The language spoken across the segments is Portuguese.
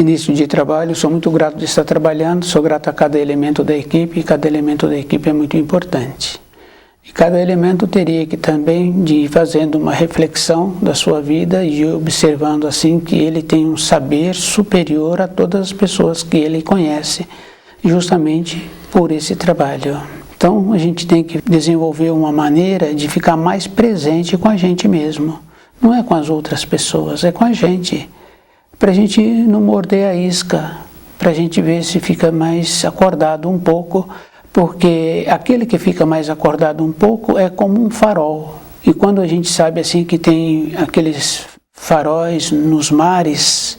início de trabalho, sou muito grato de estar trabalhando, sou grato a cada elemento da equipe, e cada elemento da equipe é muito importante. E cada elemento teria que também de ir fazendo uma reflexão da sua vida e observando assim que ele tem um saber superior a todas as pessoas que ele conhece, justamente por esse trabalho. Então a gente tem que desenvolver uma maneira de ficar mais presente com a gente mesmo. Não é com as outras pessoas, é com a gente. Para a gente não morder a isca, para a gente ver se fica mais acordado um pouco, porque aquele que fica mais acordado um pouco é como um farol. E quando a gente sabe assim que tem aqueles faróis nos mares,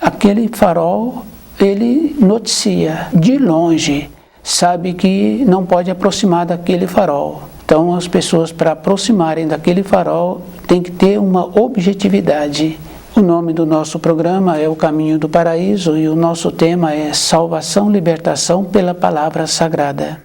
aquele farol, ele noticia de longe, sabe que não pode aproximar daquele farol. Então as pessoas, para aproximarem daquele farol, tem que ter uma objetividade. O nome do nosso programa é O Caminho do Paraíso e o nosso tema é Salvação, Libertação pela Palavra Sagrada.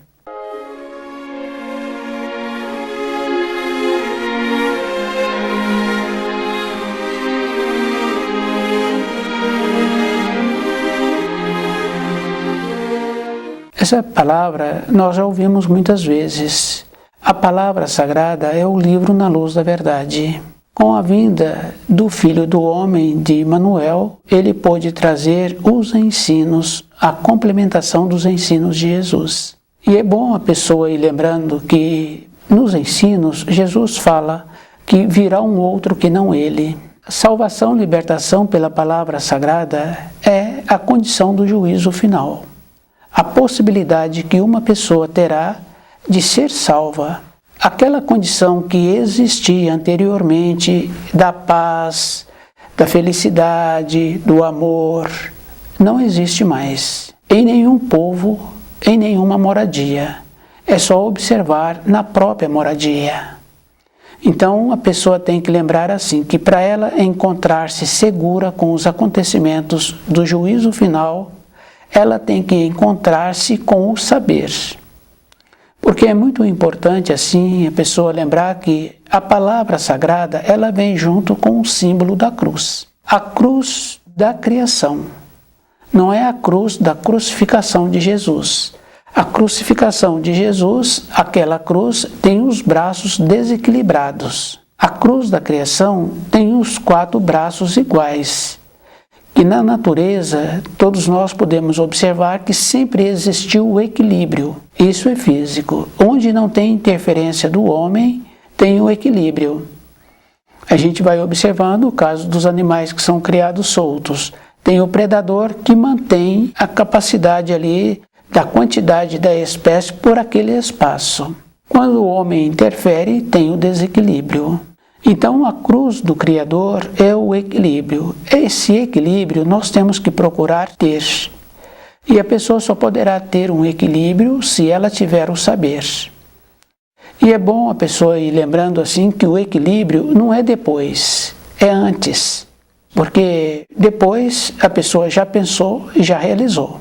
Essa palavra nós já ouvimos muitas vezes. A palavra sagrada é o livro na luz da verdade. Com a vinda do Filho do Homem, de Emmanuel, ele pôde trazer os ensinos, a complementação dos ensinos de Jesus. E é bom a pessoa ir lembrando que nos ensinos Jesus fala que virá um outro que não ele. Salvação, libertação pela palavra sagrada é a condição do juízo final. A possibilidade que uma pessoa terá de ser salva. Aquela condição que existia anteriormente da paz, da felicidade, do amor, não existe mais em nenhum povo, em nenhuma moradia. É só observar na própria moradia. Então a pessoa tem que lembrar assim, que para ela encontrar-se segura com os acontecimentos do juízo final, ela tem que encontrar-se com o saber. Porque é muito importante assim a pessoa lembrar que a palavra sagrada ela vem junto com o símbolo da cruz. A cruz da criação. Não é a cruz da crucificação de Jesus. A crucificação de Jesus, aquela cruz, tem os braços desequilibrados. A cruz da criação tem os 4 braços iguais. E na natureza, todos nós podemos observar que sempre existiu o equilíbrio. Isso é físico. Onde não tem interferência do homem, tem o equilíbrio. A gente vai observando o caso dos animais que são criados soltos. Tem o predador que mantém a capacidade ali da quantidade da espécie por aquele espaço. Quando o homem interfere, tem o desequilíbrio. Então a cruz do Criador é o equilíbrio. Esse equilíbrio nós temos que procurar ter. E a pessoa só poderá ter um equilíbrio se ela tiver o saber. E é bom a pessoa ir lembrando assim que o equilíbrio não é depois, é antes. Porque depois a pessoa já pensou e já realizou.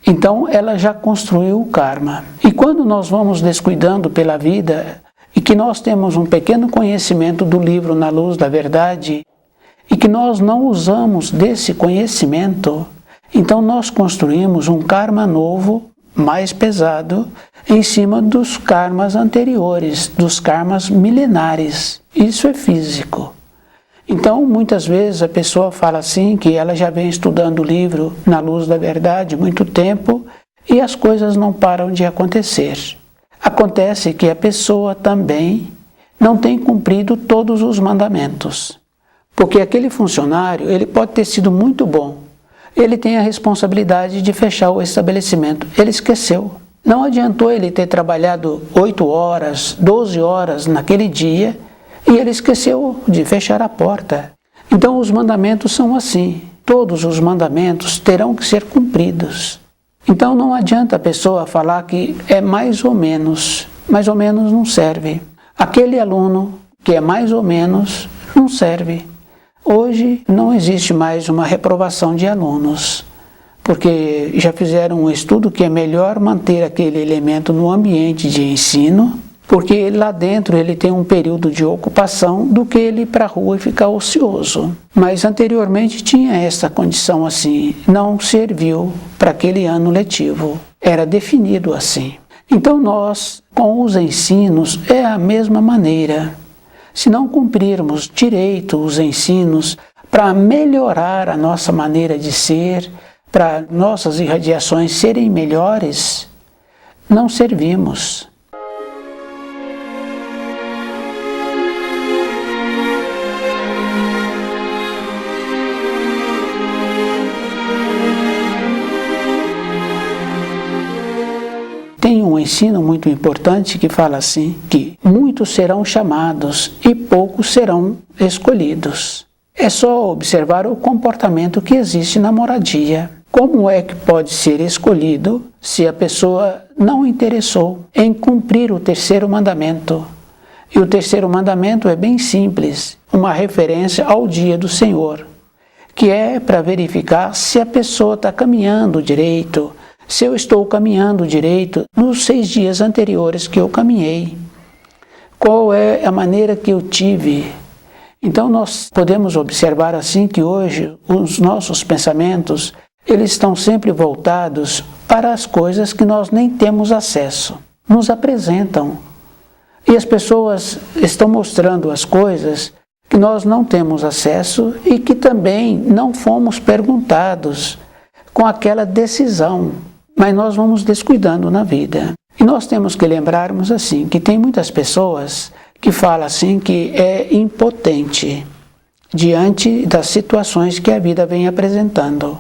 Então ela já construiu o karma. E quando nós vamos descuidando pela vida, e que nós temos um pequeno conhecimento do livro Na Luz da Verdade, e que nós não usamos desse conhecimento, então nós construímos um karma novo, mais pesado, em cima dos karmas anteriores, dos karmas milenares. Isso é físico. Então, muitas vezes a pessoa fala assim, que ela já vem estudando o livro Na Luz da Verdade há muito tempo, e as coisas não param de acontecer. Acontece que a pessoa também não tem cumprido todos os mandamentos. Porque aquele funcionário, ele pode ter sido muito bom. Ele tem a responsabilidade de fechar o estabelecimento. Ele esqueceu. Não adiantou ele ter trabalhado 8 horas, 12 horas naquele dia e ele esqueceu de fechar a porta. Então os mandamentos são assim. Todos os mandamentos terão que ser cumpridos. Então não adianta a pessoa falar que é mais ou menos não serve. Aquele aluno que é mais ou menos não serve. Hoje não existe mais uma reprovação de alunos, porque já fizeram um estudo que é melhor manter aquele elemento no ambiente de ensino porque lá dentro ele tem um período de ocupação do que ele ir para a rua e ficar ocioso. Mas anteriormente tinha essa condição assim, não serviu para aquele ano letivo, era definido assim. Então nós, com os ensinos, é a mesma maneira. Se não cumprirmos direito os ensinos para melhorar a nossa maneira de ser, para nossas irradiações serem melhores, não servimos. Tem um ensino muito importante que fala assim, que muitos serão chamados e poucos serão escolhidos. É só observar o comportamento que existe na moradia. Como é que pode ser escolhido se a pessoa não interessou em cumprir o terceiro mandamento? E o terceiro mandamento é bem simples, uma referência ao dia do Senhor, que é para verificar se a pessoa está caminhando direito, se eu estou caminhando direito nos 6 dias anteriores que eu caminhei. Qual é a maneira que eu tive? Então nós podemos observar assim que hoje os nossos pensamentos, eles estão sempre voltados para as coisas que nós nem temos acesso. Nos apresentam. E as pessoas estão mostrando as coisas que nós não temos acesso e que também não fomos perguntados com aquela decisão. Mas nós vamos descuidando na vida. E nós temos que lembrarmos assim, que tem muitas pessoas que falam assim que é impotente diante das situações que a vida vem apresentando.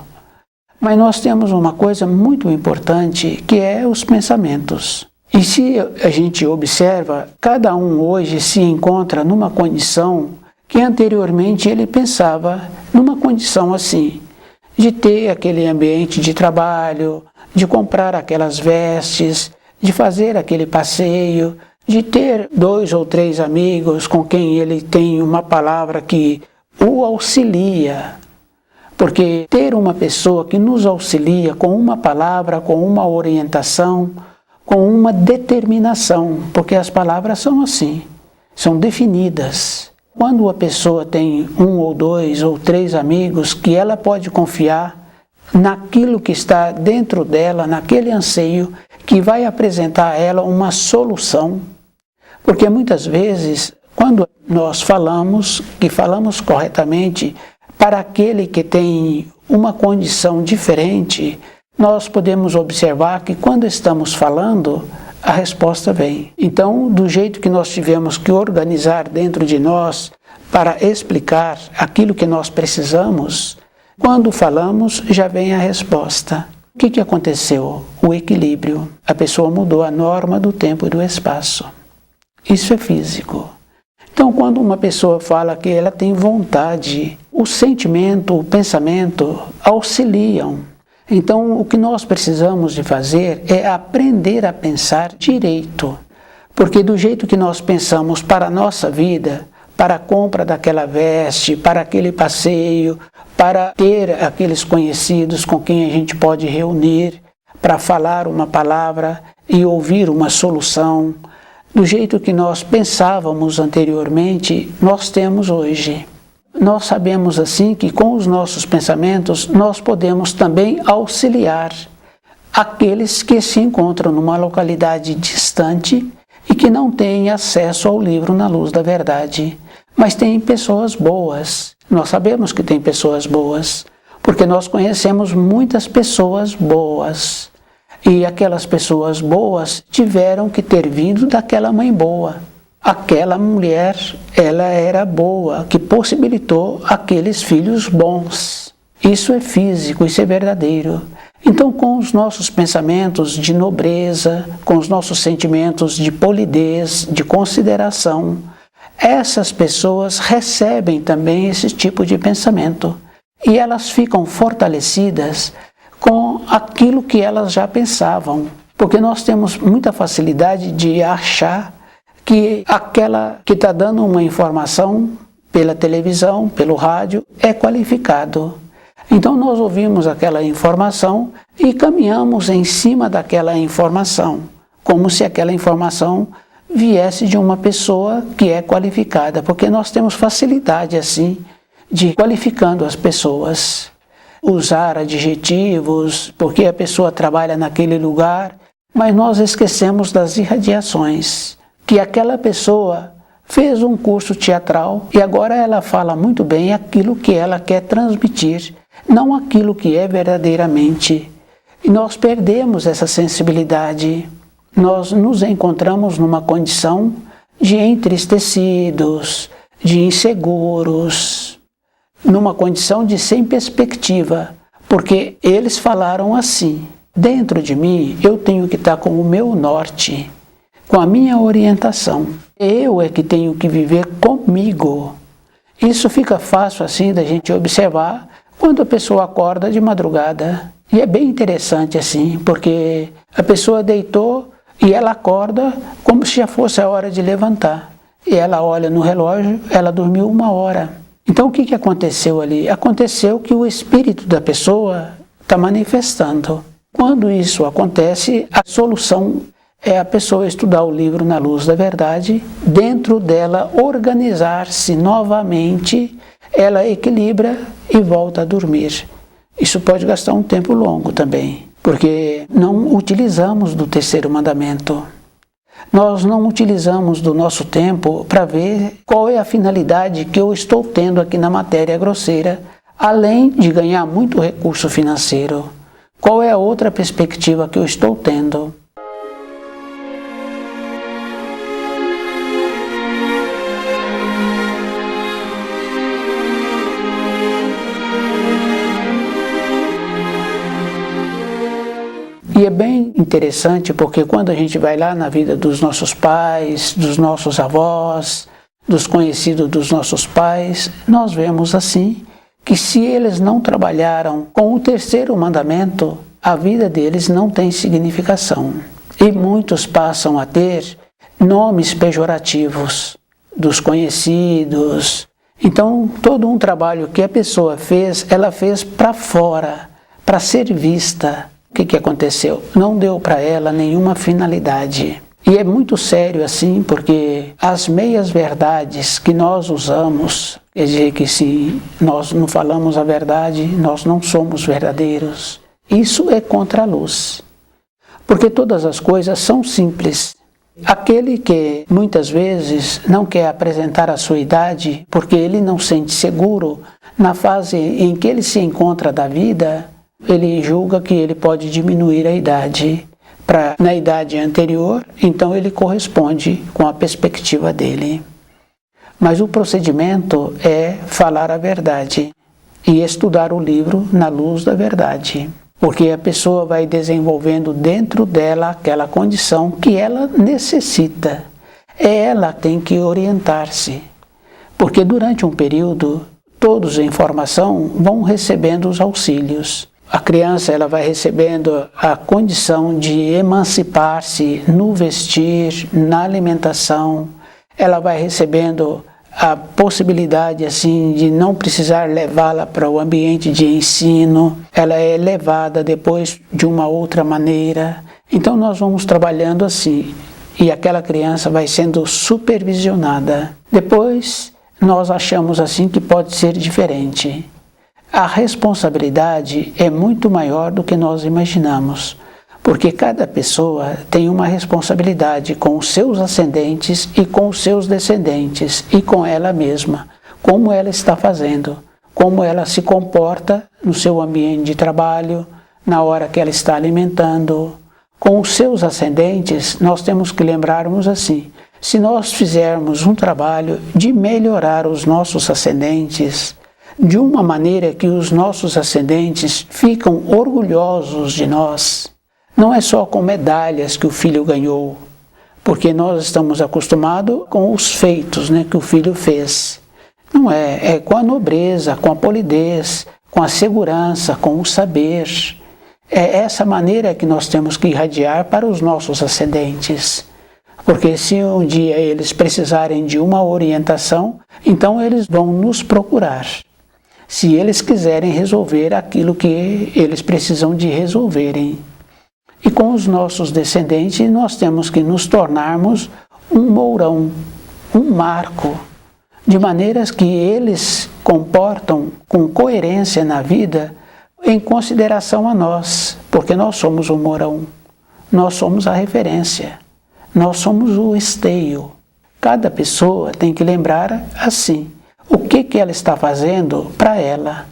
Mas nós temos uma coisa muito importante, que é os pensamentos. E se a gente observa, cada um hoje se encontra numa condição que anteriormente ele pensava numa condição assim, de ter aquele ambiente de trabalho, de comprar aquelas vestes, de fazer aquele passeio, de ter 2 ou 3 amigos com quem ele tem uma palavra que o auxilia. Porque ter uma pessoa que nos auxilia com uma palavra, com uma orientação, com uma determinação, porque as palavras são assim, são definidas. Quando a pessoa tem 1 ou 2 ou 3 amigos que ela pode confiar naquilo que está dentro dela, naquele anseio, que vai apresentar a ela uma solução. Porque muitas vezes, quando nós falamos, que falamos corretamente, para aquele que tem uma condição diferente, nós podemos observar que quando estamos falando, a resposta vem. Então, do jeito que nós tivemos que organizar dentro de nós para explicar aquilo que nós precisamos, quando falamos, já vem a resposta. O que aconteceu? O equilíbrio. A pessoa mudou a norma do tempo e do espaço. Isso é físico. Então, quando uma pessoa fala que ela tem vontade, o sentimento, o pensamento auxiliam. Então, o que nós precisamos de fazer é aprender a pensar direito. Porque do jeito que nós pensamos para a nossa vida, para a compra daquela veste, para aquele passeio, para ter aqueles conhecidos com quem a gente pode reunir, para falar uma palavra e ouvir uma solução, do jeito que nós pensávamos anteriormente, nós temos hoje. Nós sabemos assim que com os nossos pensamentos nós podemos também auxiliar aqueles que se encontram numa localidade distante e que não têm acesso ao livro Na Luz da Verdade. Mas tem pessoas boas. Nós sabemos que tem pessoas boas, porque nós conhecemos muitas pessoas boas. E aquelas pessoas boas tiveram que ter vindo daquela mãe boa. Aquela mulher, ela era boa, que possibilitou aqueles filhos bons. Isso é físico, isso é verdadeiro. Então, com os nossos pensamentos de nobreza, com os nossos sentimentos de polidez, de consideração, essas pessoas recebem também esse tipo de pensamento. E elas ficam fortalecidas com aquilo que elas já pensavam. Porque nós temos muita facilidade de achar que aquela que está dando uma informação pela televisão, pelo rádio, é qualificado. Então nós ouvimos aquela informação e caminhamos em cima daquela informação, como se aquela informação viesse de uma pessoa que é qualificada, porque nós temos facilidade assim de qualificando as pessoas, usar adjetivos, porque a pessoa trabalha naquele lugar, mas nós esquecemos das irradiações, que aquela pessoa fez um curso teatral e agora ela fala muito bem aquilo que ela quer transmitir, não aquilo que é verdadeiramente. E nós perdemos essa sensibilidade. Nós nos encontramos numa condição de entristecidos, de inseguros, numa condição de sem perspectiva, porque eles falaram assim: dentro de mim eu tenho que estar com o meu norte, com a minha orientação. Eu é que tenho que viver comigo. Isso fica fácil assim da gente observar quando a pessoa acorda de madrugada. E é bem interessante assim, porque a pessoa deitou e ela acorda como se já fosse a hora de levantar. E ela olha no relógio, ela dormiu 1 hora. Então o que aconteceu ali? Aconteceu que o espírito da pessoa está manifestando. Quando isso acontece, a solução é a pessoa estudar o livro Na Luz da Verdade, dentro dela organizar-se novamente, ela equilibra e volta a dormir. Isso pode gastar um tempo longo também, porque não utilizamos do terceiro mandamento. Nós não utilizamos do nosso tempo para ver qual é a finalidade que eu estou tendo aqui na matéria grosseira, além de ganhar muito recurso financeiro. Qual é a outra perspectiva que eu estou tendo? E é bem interessante porque quando a gente vai lá na vida dos nossos pais, dos nossos avós, dos conhecidos dos nossos pais, nós vemos assim que se eles não trabalharam com o terceiro mandamento, a vida deles não tem significação. E muitos passam a ter nomes pejorativos dos conhecidos. Então, todo um trabalho que a pessoa fez, ela fez para fora, para ser vista. O que aconteceu? Não deu para ela nenhuma finalidade. E é muito sério assim, porque as meias verdades que nós usamos, quer dizer que se nós não falamos a verdade, nós não somos verdadeiros. Isso é contra a luz. Porque todas as coisas são simples. Aquele que muitas vezes não quer apresentar a sua idade, porque ele não sente seguro na fase em que ele se encontra da vida, ele julga que ele pode diminuir a idade na idade anterior, então ele corresponde com a perspectiva dele. Mas o procedimento é falar a verdade e estudar o livro Na Luz da Verdade, porque a pessoa vai desenvolvendo dentro dela aquela condição que ela necessita. Ela tem que orientar-se, porque durante um período todos em formação vão recebendo os auxílios. A criança ela vai recebendo a condição de emancipar-se no vestir, na alimentação. Ela vai recebendo a possibilidade assim de não precisar levá-la para o ambiente de ensino. Ela é levada depois de uma outra maneira. Então nós vamos trabalhando assim e aquela criança vai sendo supervisionada. Depois nós achamos assim que pode ser diferente. A responsabilidade é muito maior do que nós imaginamos, porque cada pessoa tem uma responsabilidade com os seus ascendentes e com os seus descendentes e com ela mesma, como ela está fazendo, como ela se comporta no seu ambiente de trabalho, na hora que ela está alimentando. Com os seus ascendentes, nós temos que lembrarmos assim, se nós fizermos um trabalho de melhorar os nossos ascendentes, de uma maneira que os nossos ascendentes ficam orgulhosos de nós. Não é só com medalhas que o filho ganhou, porque nós estamos acostumados com os feitos que o filho fez. Não é com a nobreza, com a polidez, com a segurança, com o saber. É essa maneira que nós temos que irradiar para os nossos ascendentes. Porque se um dia eles precisarem de uma orientação, então eles vão nos procurar. Se eles quiserem resolver aquilo que eles precisam de resolverem. E com os nossos descendentes, nós temos que nos tornarmos um mourão, um marco, de maneiras que eles comportam com coerência na vida em consideração a nós, porque nós somos o mourão, nós somos a referência, nós somos o esteio. Cada pessoa tem que lembrar assim, o que ela está fazendo para ela.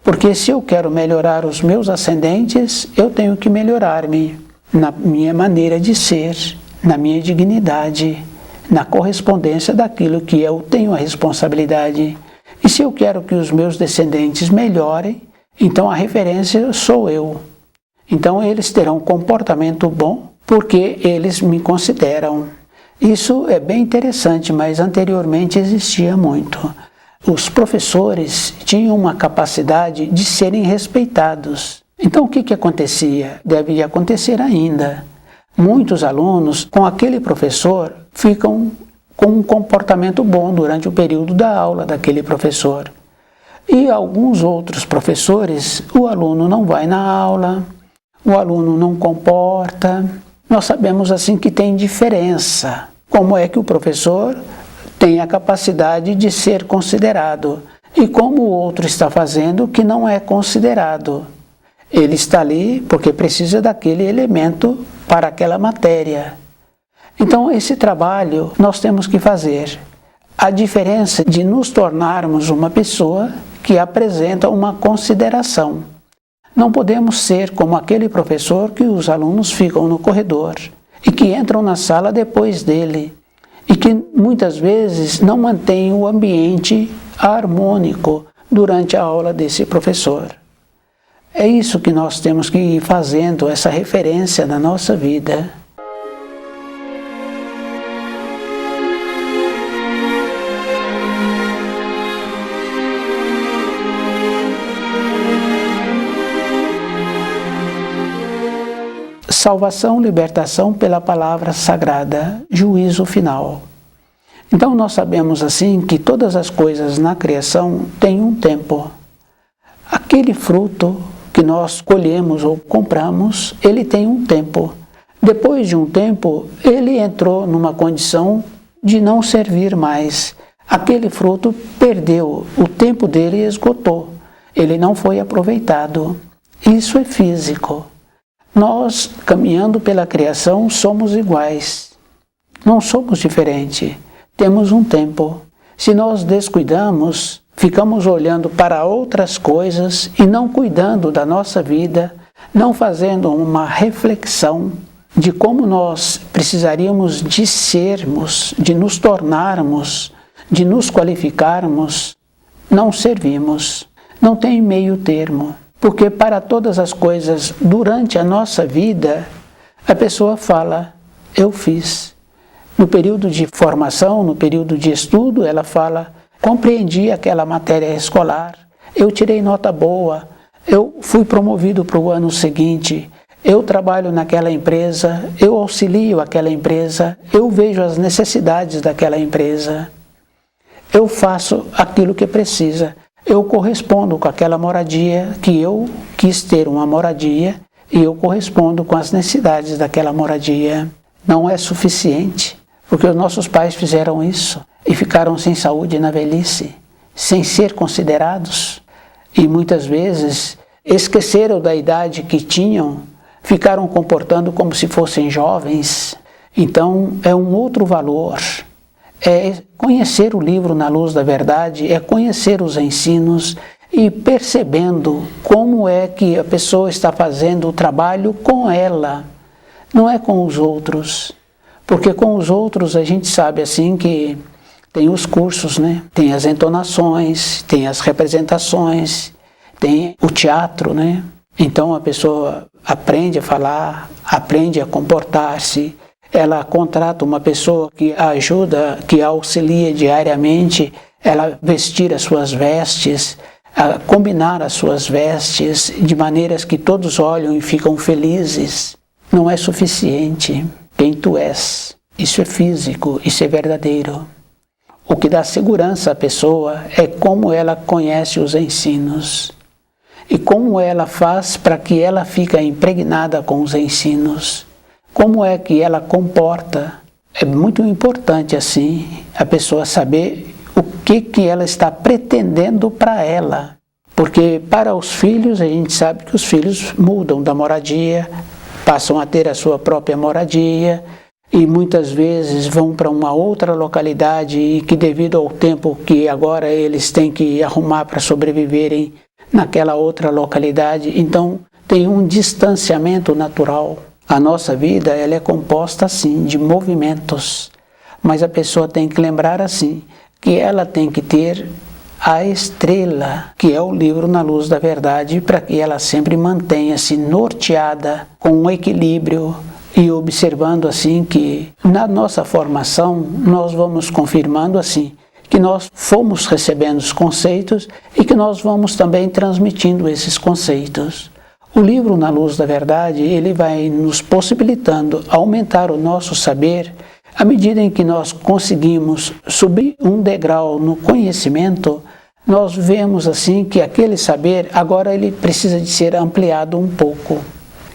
Porque se eu quero melhorar os meus ascendentes, eu tenho que melhorar-me na minha maneira de ser, na minha dignidade, na correspondência daquilo que eu tenho a responsabilidade. E se eu quero que os meus descendentes melhorem, então a referência sou eu. Então eles terão um comportamento bom porque eles me consideram. Isso é bem interessante, mas anteriormente existia muito. Os professores tinham uma capacidade de serem respeitados. Então o que acontecia? Deve acontecer ainda. Muitos alunos com aquele professor ficam com um comportamento bom durante o período da aula daquele professor. E alguns outros professores, o aluno não vai na aula, o aluno não comporta. Nós sabemos assim que tem diferença. Como é que o professor tem a capacidade de ser considerado e como o outro está fazendo que não é considerado. Ele está ali porque precisa daquele elemento para aquela matéria. Então esse trabalho nós temos que fazer. A diferença de nos tornarmos uma pessoa que apresenta uma consideração. Não podemos ser como aquele professor que os alunos ficam no corredor e que entram na sala depois dele e que muitas vezes não mantém o ambiente harmônico durante a aula desse professor. É isso que nós temos que ir fazendo, essa referência na nossa vida. Salvação, libertação pela palavra sagrada, juízo final. Então nós sabemos assim que todas as coisas na criação têm um tempo. Aquele fruto que nós colhemos ou compramos, ele tem um tempo. Depois de um tempo, ele entrou numa condição de não servir mais. Aquele fruto perdeu, o tempo dele esgotou. Ele não foi aproveitado. Isso é físico. Nós, caminhando pela criação, somos iguais. Não somos diferentes. Temos um tempo. Se nós descuidamos, ficamos olhando para outras coisas e não cuidando da nossa vida, não fazendo uma reflexão de como nós precisaríamos de sermos, de nos tornarmos, de nos qualificarmos, não servimos. Não tem meio termo. Porque para todas as coisas durante a nossa vida, a pessoa fala, eu fiz. No período de formação, no período de estudo, ela fala, compreendi aquela matéria escolar, eu tirei nota boa, eu fui promovido para o ano seguinte, eu trabalho naquela empresa, eu auxilio aquela empresa, eu vejo as necessidades daquela empresa, eu faço aquilo que precisa. Eu correspondo com aquela moradia que eu quis ter uma moradia e eu correspondo com as necessidades daquela moradia. Não é suficiente, porque os nossos pais fizeram isso e ficaram sem saúde na velhice, sem ser considerados e muitas vezes esqueceram da idade que tinham, ficaram comportando como se fossem jovens. Então é um outro valor. É conhecer o livro na luz da verdade, é conhecer os ensinos e percebendo como é que a pessoa está fazendo o trabalho com ela, não é com os outros. Porque com os outros a gente sabe assim que tem os cursos, né? Tem as entonações, tem as representações, tem o teatro, né? Então a pessoa aprende a falar, aprende a comportar-se, ela contrata uma pessoa que a ajuda, que a auxilia diariamente, ela vestir as suas vestes, a combinar as suas vestes de maneiras que todos olham e ficam felizes. Não é suficiente quem tu és. Isso é físico, isso é verdadeiro. O que dá segurança à pessoa é como ela conhece os ensinos e como ela faz para que ela fique impregnada com os ensinos. Como é que ela comporta? é muito importante assim a pessoa saber o que ela está pretendendo para ela. Porque para os filhos, a gente sabe que os filhos mudam da moradia, passam a ter a sua própria moradia e muitas vezes vão para uma outra localidade e que devido ao tempo que agora eles têm que arrumar para sobreviverem naquela outra localidade, então tem um distanciamento natural. A nossa vida ela é composta assim de movimentos, mas a pessoa tem que lembrar assim que ela tem que ter a estrela, que é o livro Na Luz da Verdade, para que ela sempre mantenha-se norteada com um equilíbrio e observando assim que na nossa formação nós vamos confirmando assim que nós fomos recebendo os conceitos e que nós vamos também transmitindo esses conceitos. O livro Na Luz da Verdade, ele vai nos possibilitando aumentar o nosso saber à medida em que nós conseguimos subir um degrau no conhecimento. Nós vemos assim que aquele saber agora ele precisa de ser ampliado um pouco.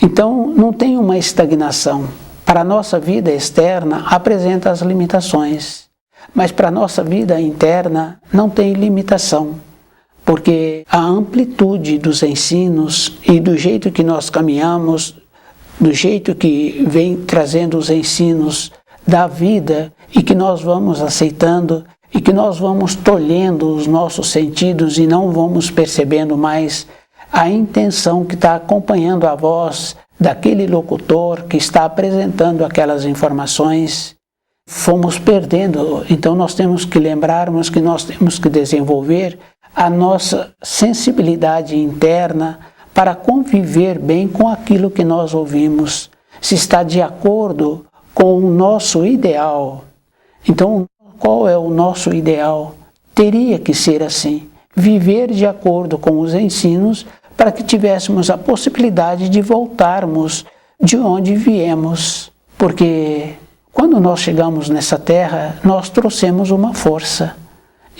Então não tem uma estagnação. Para a nossa vida externa apresenta as limitações, mas para a nossa vida interna não tem limitação, porque a amplitude dos ensinos e do jeito que nós caminhamos, do jeito que vem trazendo os ensinos da vida e que nós vamos aceitando e que nós vamos tolhendo os nossos sentidos e não vamos percebendo mais a intenção que está acompanhando a voz daquele locutor que está apresentando aquelas informações, fomos perdendo. Então nós temos que lembrarmos que nós temos que desenvolver a nossa sensibilidade interna para conviver bem com aquilo que nós ouvimos, se está de acordo com o nosso ideal. Então, qual é o nosso ideal? Teria que ser assim, viver de acordo com os ensinos para que tivéssemos a possibilidade de voltarmos de onde viemos. Porque quando nós chegamos nessa terra, nós trouxemos uma força.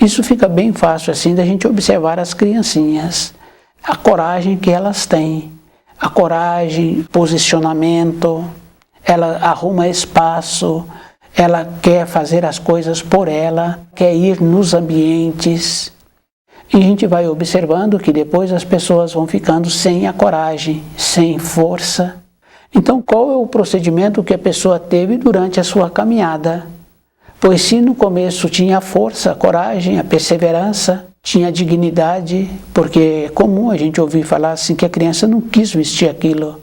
Isso fica bem fácil assim da gente observar as criancinhas, a coragem que elas têm, a coragem, posicionamento, ela arruma espaço, ela quer fazer as coisas por ela, quer ir nos ambientes. E a gente vai observando que depois as pessoas vão ficando sem a coragem, sem força. Então qual é o procedimento que a pessoa teve durante a sua caminhada? Pois se no começo tinha a força, a coragem, a perseverança, tinha a dignidade, porque é comum a gente ouvir falar assim que a criança não quis vestir aquilo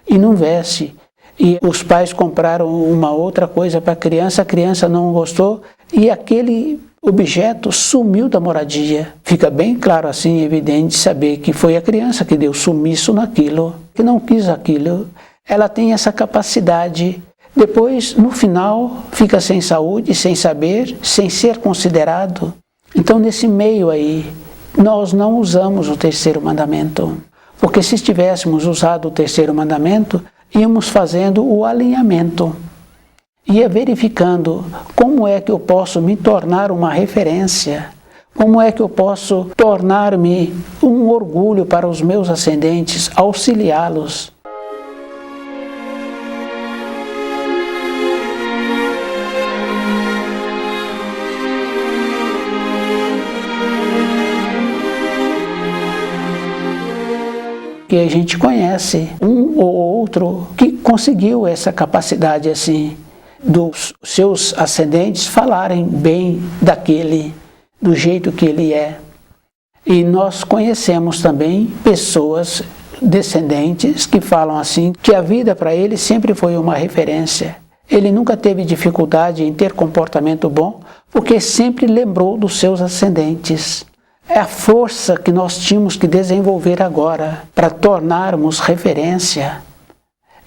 e não veste. E os pais compraram uma outra coisa para a criança não gostou e aquele objeto sumiu da moradia. Fica bem claro assim, evidente, saber que foi a criança que deu sumiço naquilo, que não quis aquilo. Ela tem essa capacidade. Depois, no final, fica sem saúde, sem saber, sem ser considerado. Então, nesse meio aí, nós não usamos o terceiro mandamento. Porque se tivéssemos usado o terceiro mandamento, íamos fazendo o alinhamento. Ia verificando como é que eu posso me tornar uma referência, como é que eu posso tornar-me um orgulho para os meus ascendentes, auxiliá-los. Que a gente conhece um ou outro que conseguiu essa capacidade assim, dos seus ascendentes falarem bem daquele, do jeito que ele é. E nós conhecemos também pessoas descendentes que falam assim, que a vida para ele sempre foi uma referência. Ele nunca teve dificuldade em ter comportamento bom, porque sempre lembrou dos seus ascendentes. É a força que nós tínhamos que desenvolver agora para tornarmos referência.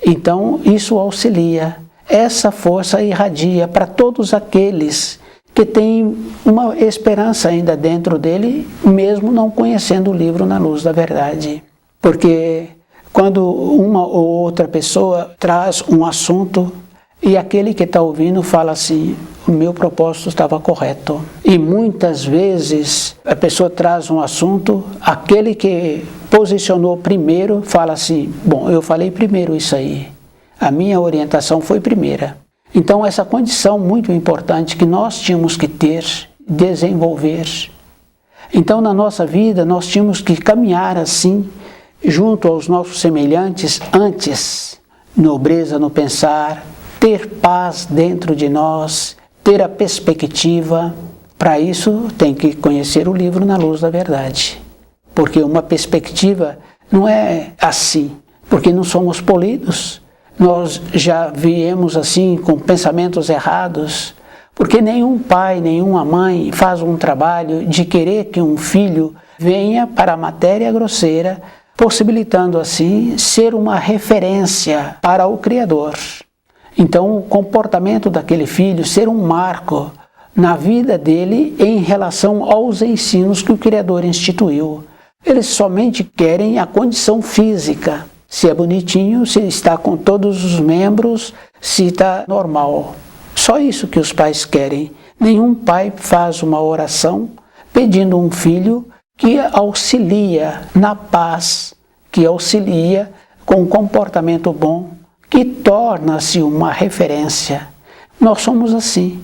Então, isso auxilia. Essa força irradia para todos aqueles que têm uma esperança ainda dentro dele, mesmo não conhecendo o livro Na Luz da Verdade. Porque quando uma ou outra pessoa traz um assunto e aquele que está ouvindo fala assim, o meu propósito estava correto. E muitas vezes a pessoa traz um assunto, aquele que posicionou primeiro fala assim, bom, eu falei primeiro isso aí, a minha orientação foi primeira. Então essa condição muito importante que nós tínhamos que ter, desenvolver. Então na nossa vida nós tínhamos que caminhar assim, junto aos nossos semelhantes, antes, nobreza no pensar, ter paz dentro de nós, ter a perspectiva. Para isso tem que conhecer o livro Na Luz da Verdade. Porque uma perspectiva não é assim, porque não somos polidos, nós já viemos assim com pensamentos errados, porque nenhum pai, nenhuma mãe faz um trabalho de querer que um filho venha para a matéria grosseira, possibilitando assim ser uma referência para o Criador. Então o comportamento daquele filho ser um marco na vida dele em relação aos ensinos que o Criador instituiu. Eles somente querem a condição física, se é bonitinho, se está com todos os membros, se está normal. Só isso que os pais querem. Nenhum pai faz uma oração pedindo um filho que auxilia na paz, que auxilia com um comportamento bom, que torna-se uma referência. Nós somos assim.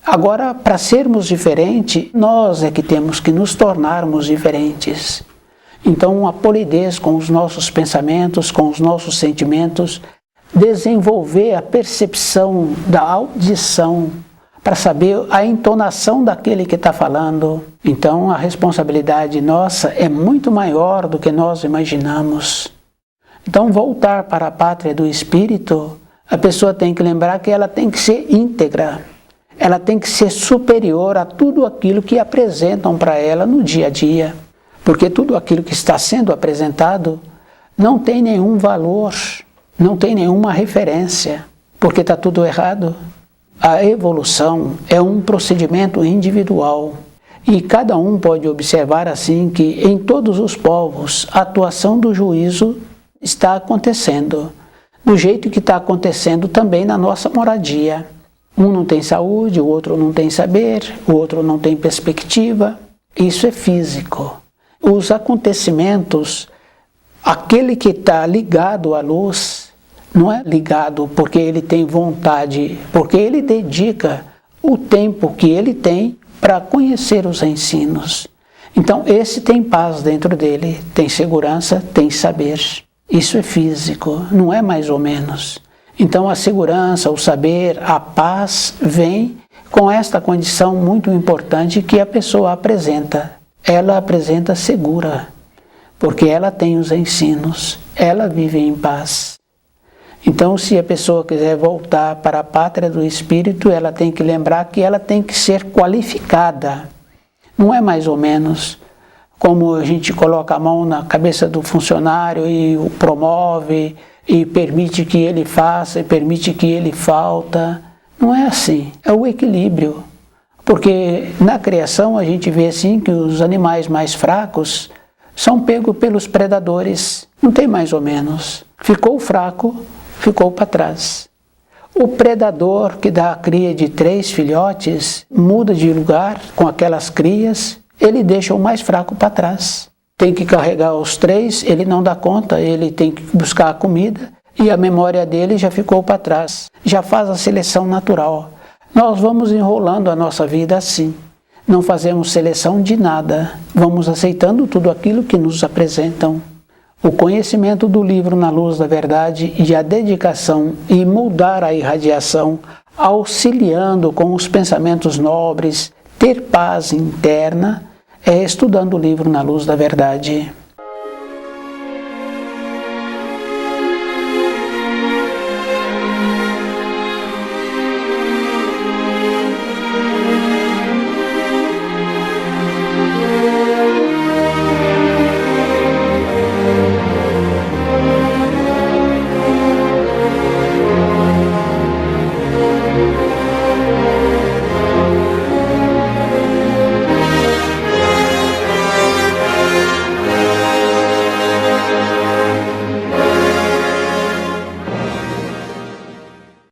Agora, para sermos diferentes, nós é que temos que nos tornarmos diferentes. Então, a polidez com os nossos pensamentos, com os nossos sentimentos, desenvolver a percepção da audição, para saber a entonação daquele que está falando. Então, a responsabilidade nossa é muito maior do que nós imaginamos. Então, voltar para a pátria do Espírito, a pessoa tem que lembrar que ela tem que ser íntegra. Ela tem que ser superior a tudo aquilo que apresentam para ela no dia a dia. Porque tudo aquilo que está sendo apresentado não tem nenhum valor, não tem nenhuma referência, porque está tudo errado. A evolução é um procedimento individual e cada um pode observar assim que em todos os povos a atuação do juízo está acontecendo, do jeito que está acontecendo também na nossa moradia. Um não tem saúde, o outro não tem saber, o outro não tem perspectiva. Isso é físico. Os acontecimentos, aquele que está ligado à luz, não é ligado porque ele tem vontade, porque ele dedica o tempo que ele tem para conhecer os ensinos. Então esse tem paz dentro dele, tem segurança, tem saber. Isso é físico, não é mais ou menos. Então a segurança, o saber, a paz vem com esta condição muito importante que a pessoa apresenta. Ela apresenta segura, porque ela tem os ensinos, ela vive em paz. Então, se a pessoa quiser voltar para a pátria do Espírito, ela tem que lembrar que ela tem que ser qualificada. Não é mais ou menos como a gente coloca a mão na cabeça do funcionário e o promove, e permite que ele faça, e permite que ele falta. Não é assim, é o equilíbrio. Porque na criação a gente vê assim que os animais mais fracos são pegos pelos predadores. Não tem mais ou menos. Ficou fraco, ficou para trás. O predador que dá a cria de 3 filhotes, muda de lugar com aquelas crias, ele deixa o mais fraco para trás. Tem que carregar os 3, ele não dá conta, ele tem que buscar a comida e a memória dele já ficou para trás. Já faz a seleção natural. Nós vamos enrolando a nossa vida assim. Não fazemos seleção de nada. Vamos aceitando tudo aquilo que nos apresentam. O conhecimento do livro Na Luz da Verdade e a dedicação e mudar a irradiação, auxiliando com os pensamentos nobres, ter paz interna, é estudando o livro Na Luz da Verdade.